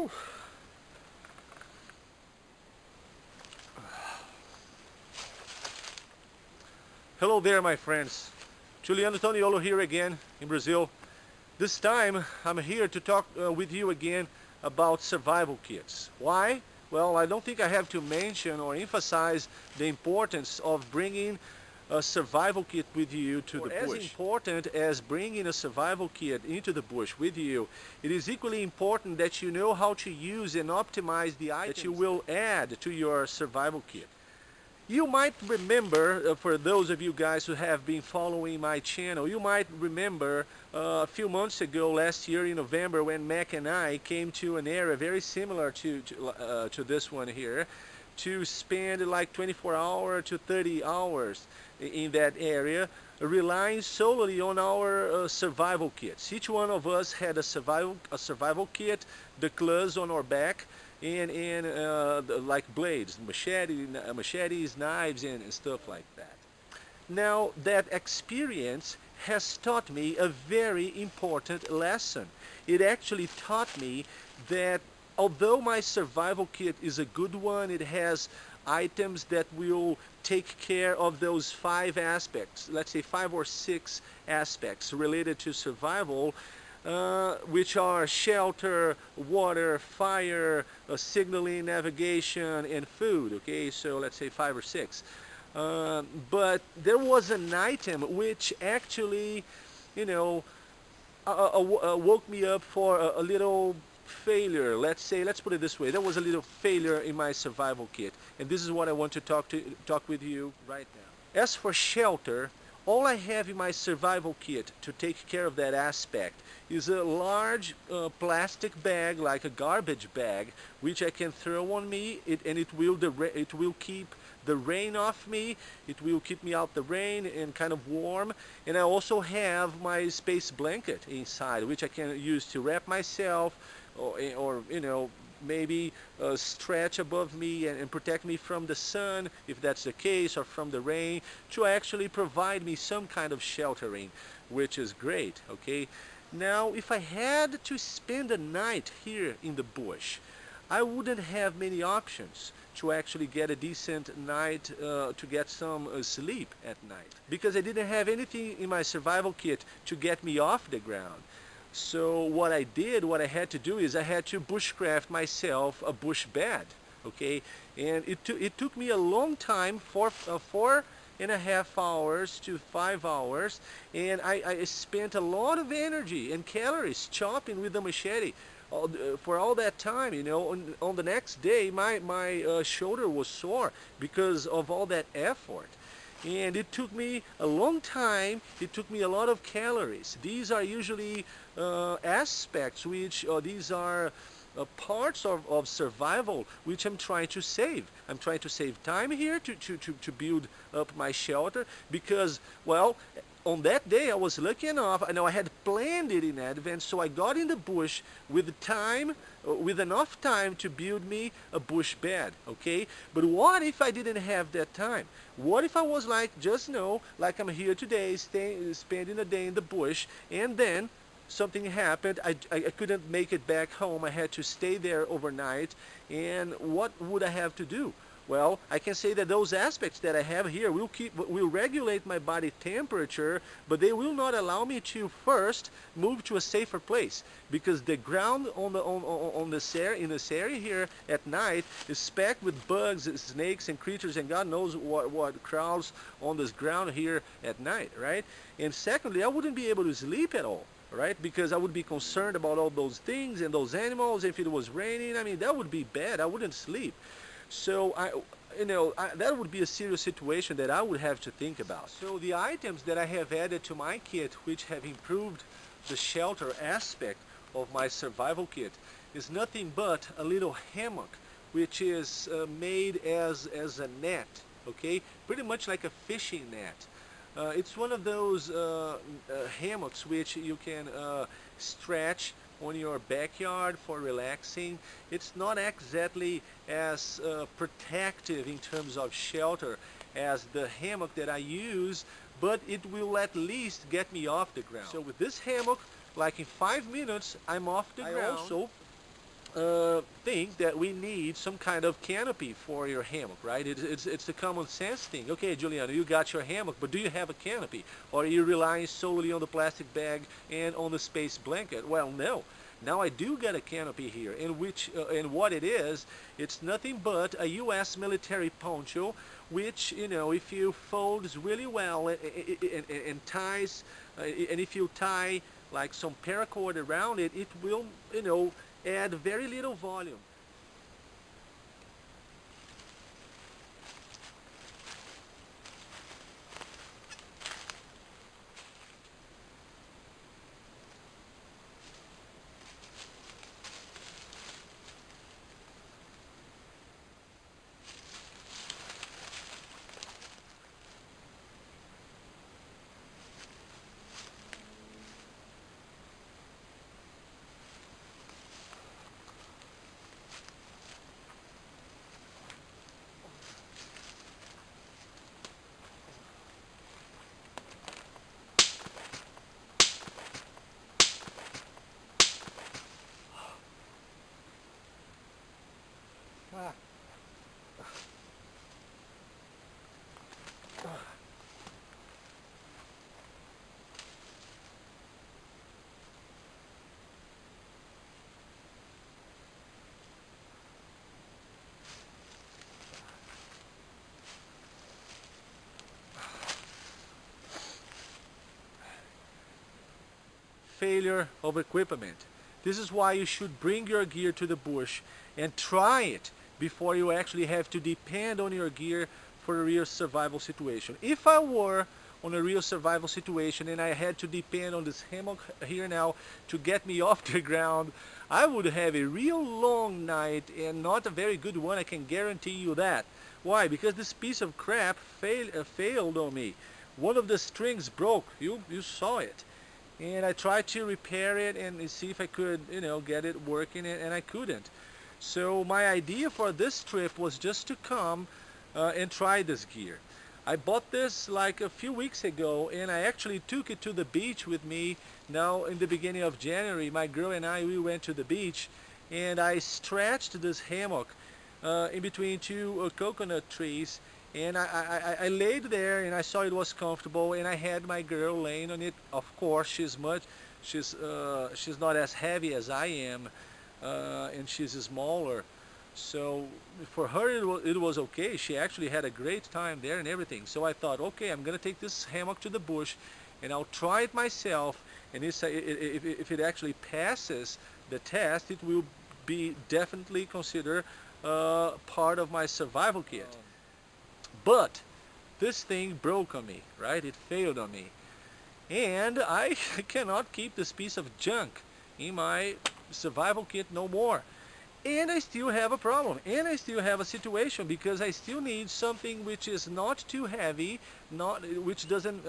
Whew. Hello there, my friends. Juliano Toniolo here again in Brazil. This time I'm here to talk with you again about survival kits. Why? Well, I don't think I have to mention or emphasize the importance of bringing a survival kit with you to the bush. As important as bringing a survival kit into the bush with you, it is equally important that you know how to use and optimize the items that you will add to your survival kit. You might remember, for those of you guys who have been following my channel, you might remember a few months ago, last year in November, when Mac and I came to an area very similar to this one here, to spend like 24 hours to 30 hours in that area, relying solely on our survival kits. Each one of us had a survival kit, the clothes on our back, and like blades, machetes, knives, and stuff like that. Now, that experience has taught me a very important lesson. It actually taught me that although my survival kit is a good one, it has items that will take care of those 5 aspects, let's say 5 or 6 aspects related to survival, which are shelter, water, fire, signaling, navigation, and food. Okay, so let's say 5 or 6. But there was an item which actually, you know, woke me up for a little failure. Let's put it this way. There was a little failure in my survival kit, and this is what I want to talk with you right now. As for shelter, all I have in my survival kit to take care of that aspect is a large plastic bag, like a garbage bag, which I can throw on me, and it will keep the rain off me. It will keep me out the rain and kind of warm. And I also have my space blanket inside, which I can use to wrap myself, or you know, maybe stretch above me and protect me from the sun, if that's the case, or from the rain, to actually provide me some kind of sheltering, which is great. Okay, now if I had to spend a night here in the bush, I wouldn't have many options to actually get a decent night, to get some sleep at night, because I didn't have anything in my survival kit to get me off the ground. So what I had to do is I had to bushcraft myself a bush bed, okay? And it took me a long time, 4.5 hours to 5 hours, and I spent a lot of energy and calories chopping with the machete for all that time, you know. On the next day, my shoulder was sore because of all that effort. And it took me a long time, it took me a lot of calories. These are usually aspects which, these are parts of survival which I'm trying to save. I'm trying to save time here to build up my shelter, because, well, on that day I was lucky enough, I know I had planned it in advance, so I got in the bush with time, with enough time to build me a bush bed, okay? But what if I didn't have that time? What if I was like, just like I'm here today, spending a day in the bush, and then something happened, I couldn't make it back home, I had to stay there overnight, and what would I have to do? Well, I can say that those aspects that I have here will regulate my body temperature, but they will not allow me to first move to a safer place, because the ground in this area here at night is packed with bugs, snakes, and creatures, and God knows what crawls on this ground here at night, right? And secondly, I wouldn't be able to sleep at all, right? Because I would be concerned about all those things and those animals. If it was raining, I mean, that would be bad. I wouldn't sleep. So that would be a serious situation that I would have to think about. So the items that I have added to my kit, which have improved the shelter aspect of my survival kit, is nothing but a little hammock, which is made as a net, okay? Pretty much like a fishing net. It's one of those hammocks which you can stretch on your backyard for relaxing. It's not exactly as protective in terms of shelter as the hammock that I use, but it will at least get me off the ground. So with this hammock, like in 5 minutes, I'm off the ground. think that we need some kind of canopy for your hammock, right? It's the common sense thing. Okay, Juliano, you got your hammock, but do you have a canopy? Or are you relying solely on the plastic bag and on the space blanket? Well, no. Now I do get a canopy here, and what it is, it's nothing but a U.S. military poncho, which, you know, if you folds really well and ties, and if you tie like some paracord around it, it will, you know, add very little volume. Ah. Failure of equipment. This is why you should bring your gear to the bush and try it before you actually have to depend on your gear for a real survival situation. If I were on a real survival situation and I had to depend on this hammock here now to get me off the ground, I would have a real long night and not a very good one, I can guarantee you that. Why? Because this piece of crap failed on me. One of the strings broke, you saw it. And I tried to repair it and see if I could, you know, get it working, and I couldn't. So my idea for this trip was just to come and try this gear. I bought this like a few weeks ago, and I actually took it to the beach with me. Now in the beginning of January, my girl and I, we went to the beach, and I stretched this hammock in between two coconut trees, and I laid there and I saw it was comfortable, and I had my girl laying on it. Of course, she's not as heavy as I am, and she's smaller. So for her it was okay. She actually had a great time there and everything. So I thought, okay, I'm gonna take this hammock to the bush and I'll try it myself, and if it actually passes the test, it will be definitely considered part of my survival kit. But this thing broke on me, right? It failed on me. And I cannot keep this piece of junk in my survival kit no more. And I still have a problem, and I still have a situation, because I still need something which is not too heavy, which doesn't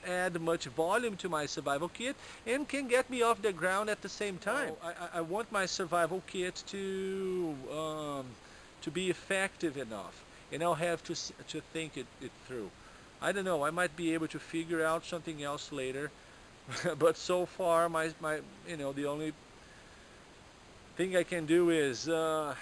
add much volume to my survival kit, and can get me off the ground at the same time. I want my survival kit to be effective enough, and I'll have to think it through. I don't know, I might be able to figure out something else later, but so far my you know, the only thing I can do is all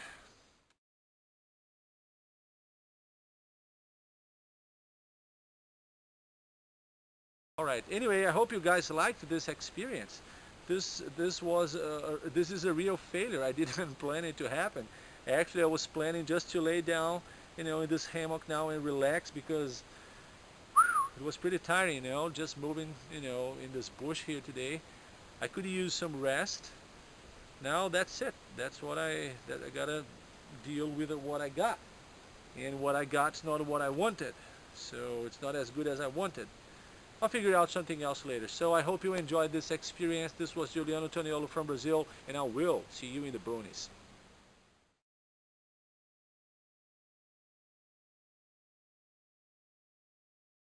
right. Anyway, I hope you guys liked this experience. This is a real failure. I didn't plan it to happen. Actually, I was planning just to lay down, you know, in this hammock now and relax, because it was pretty tiring, you know, just moving, you know, in this bush here today. I could use some rest. Now that's it. That's what I gotta deal with what I got, and what I got's not what I wanted, so it's not as good as I wanted. I'll figure out something else later. So I hope you enjoyed this experience. This was Juliano Toniolo from Brazil, and I will see you in the boonies.